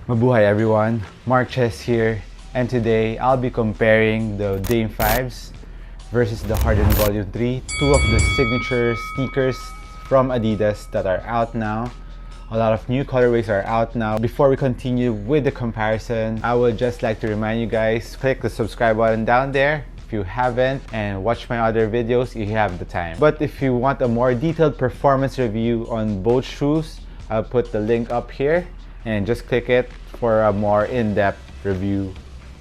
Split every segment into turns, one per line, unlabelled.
Mabuhay everyone, Mark Chess here, and today I'll be comparing the Dame 5s versus the HARDEN Volume 3, two of the signature sneakers from Adidas that are out now. A lot of new colorways are out now. Before we continue with the comparison, I would just like to remind you guys, click the subscribe button down there if you haven't, and watch my other videos if you have the time. But if you want a more detailed performance review on both shoes, I'll put the link up here and just click it for a more in-depth review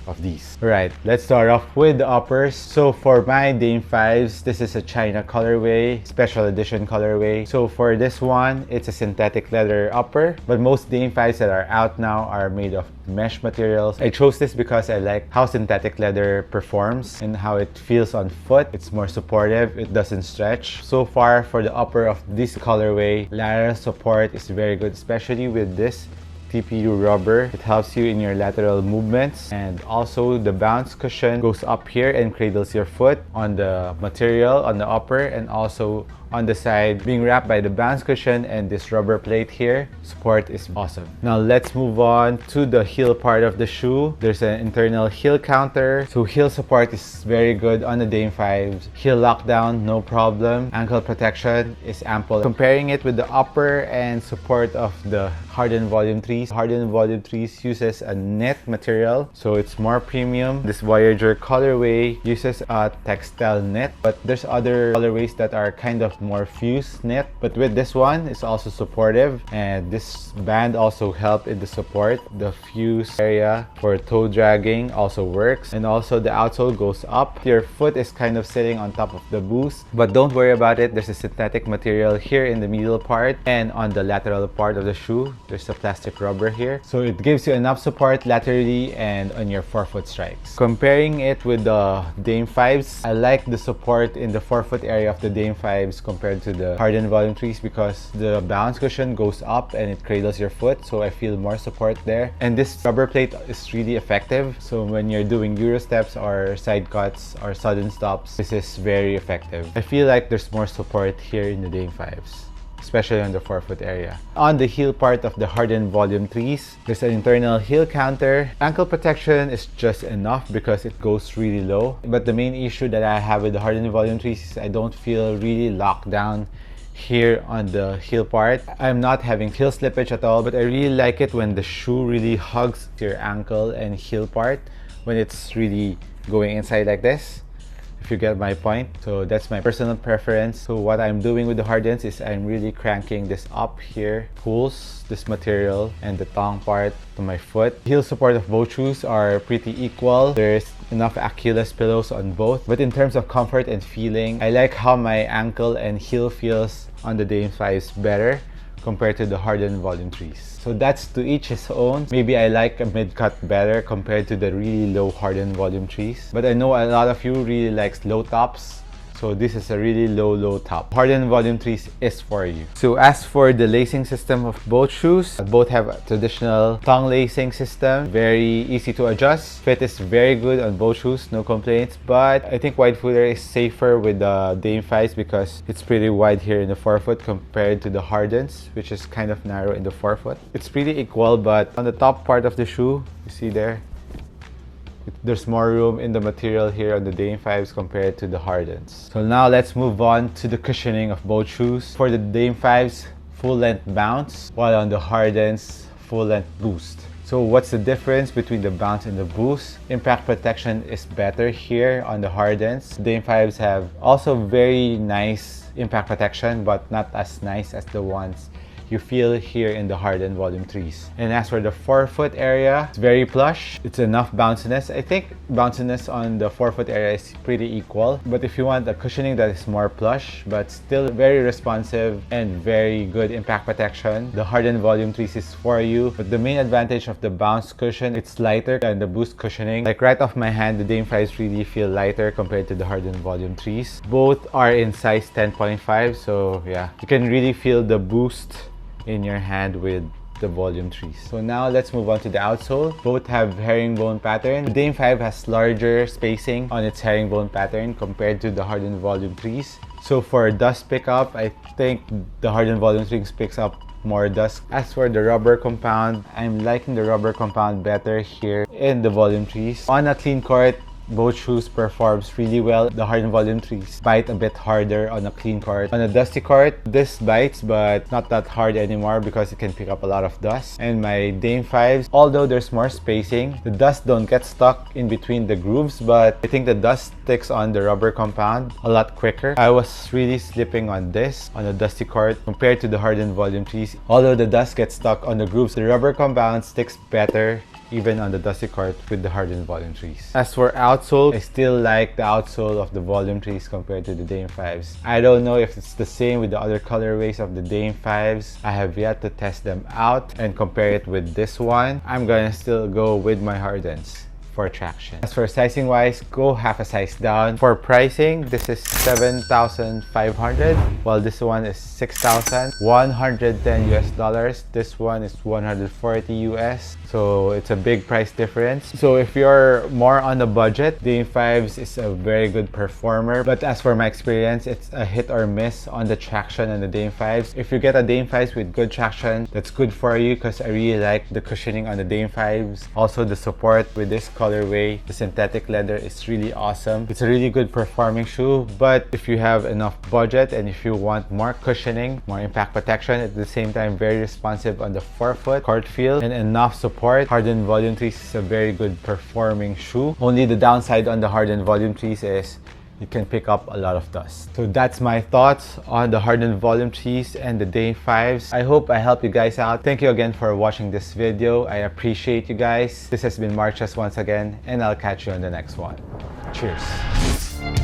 of these. Alright, let's start off with the uppers. So for my Dame 5s, this is a China colorway, special edition colorway. So for this one, it's a synthetic leather upper, but most Dame 5s that are out now are made of mesh materials. I chose this because I like how synthetic leather performs and how it feels on foot. It's more supportive, it doesn't stretch. So far for the upper of this colorway, lateral support is very good, especially with this TPU rubber. It helps you in your lateral movements, and also the bounce cushion goes up here and cradles your foot on the material on the upper, and also on the side being wrapped by the bounce cushion and this rubber plate here. Support is awesome. Now let's move on to the heel part of the shoe. There's an internal heel counter, so heel support is very good on the Dame 5s. Heel lockdown, no problem. Ankle protection is ample. Comparing it with the upper and support of the HARDEN Volume 3s. HARDEN Volume 3s uses a knit material, so it's more premium. This Voyager colorway uses a textile knit, but there's other colorways that are kind of more fused knit, but with this one it's also supportive, and this band also help in the support. The fuse area for toe dragging also works, and also the outsole goes up. Your foot is kind of sitting on top of the boost, but don't worry about it. There's a synthetic material here in the middle part, and on the lateral part of the shoe there's a plastic rubber here, so it gives you enough support laterally and on your forefoot strikes. Comparing it with the Dame 5s, I like the support in the forefoot area of the Dame 5s compared to the HARDEN Volume 3s because the bounce cushion goes up and it cradles your foot, so I feel more support there. And this rubber plate is really effective, so when you're doing Euro steps or side cuts or sudden stops, this is very effective. I feel like there's more support here in the Dame 5s, especially on the forefoot area. On the heel part of the HARDEN Volume 3s, there's an internal heel counter. Ankle protection is just enough because it goes really low. But the main issue that I have with the HARDEN Volume 3s is I don't feel really locked down here on the heel part. I'm not having heel slippage at all, but I really like it when the shoe really hugs your ankle and heel part, when it's really going inside like this, if you get my point. So that's my personal preference. So what I'm doing with the HARDENs is I'm really cranking this up here, pulls this material and the tongue part to my foot. Heel support of both shoes are pretty equal. There's enough Achilles pillows on both, but in terms of comfort and feeling, I like how my ankle and heel feels on the Dame 5s better compared to the HARDEN Volume 3s. So that's to each his own. Maybe I like a mid-cut better compared to the really low HARDEN Volume 3s. But I know a lot of you really likes low tops, so this is a really low top. HARDEN Volume 3s is for you. So as for the lacing system of both shoes, both have a traditional thong lacing system, very easy to adjust. Fit is very good on both shoes, no complaints. But I think wide footer is safer with the Dame 5s because it's pretty wide here in the forefoot compared to the HARDENs, which is kind of narrow in the forefoot. It's pretty equal, but on the top part of the shoe, you see there, there's more room in the material here on the Dame 5s compared to the HARDENs. So now let's move on to the cushioning of both shoes. For the Dame 5s, full length bounce, while on the HARDENs, full length boost. So what's the difference between the bounce and the boost? Impact protection is better here on the HARDENs. Dame 5s have also very nice impact protection, but not as nice as the ones you feel here in the HARDEN Volume 3s. And as for the forefoot area, it's very plush. It's enough bounciness. I think bounciness on the forefoot area is pretty equal. But if you want a cushioning that is more plush, but still very responsive and very good impact protection, the HARDEN Volume 3s is for you. But the main advantage of the bounce cushion, it's lighter than the boost cushioning. Like right off my hand, the Dame 5s really feel lighter compared to the HARDEN Volume 3s. Both are in size 10.5, so yeah, you can really feel the boost in your hand with the Volume 3s. So now let's move on to the outsole. Both have herringbone pattern. The Dame 5 has larger spacing on its herringbone pattern compared to the HARDEN Volume 3s. So for dust pickup, I think the HARDEN Volume 3s picks up more dust. As for the rubber compound, I'm liking the rubber compound better here in the Volume 3s. On a clean court, both shoes performs really well. The Harden Volume 3s bite a bit harder on a clean court. On a dusty court, this bites but not that hard anymore because it can pick up a lot of dust. And my Dame 5s, although there's more spacing, the dust don't get stuck in between the grooves, but I think the dust sticks on the rubber compound a lot quicker. I was really slipping on this on a dusty court compared to the Harden Volume 3s. Although the dust gets stuck on the grooves, the rubber compound sticks better even on the dusty court with the Harden Volume 3s. As for outsole, I still like the outsole of the Volume 3s compared to the Dame 5s. I don't know if it's the same with the other colorways of the Dame 5s. I have yet to test them out and compare it with this one. I'm gonna still go with my Hardens for traction. As for sizing wise, go half a size down. For pricing, this is $7,500 while this one is $6,110 US. This one is 140 US. So it's a big price difference. So if you're more on the budget, Dame 5s is a very good performer. But as for my experience, it's a hit or miss on the traction on the Dame 5s. If you get a Dame 5s with good traction, that's good for you because I really like the cushioning on the Dame 5s. Also the support with this colorway, the synthetic leather is really awesome. It's a really good performing shoe, but if you have enough budget and if you want more cushioning, more impact protection, at the same time very responsive on the forefoot, court feel, and enough support, Harden Volume 3s is a very good performing shoe. Only the downside on the Harden Volume 3s is you can pick up a lot of dust. So that's my thoughts on the Harden Volume 3s and the Dame 5s. I hope I helped you guys out. Thank you again for watching this video. I appreciate you guys. This has been Marches once again, and I'll catch you on the next one. Cheers.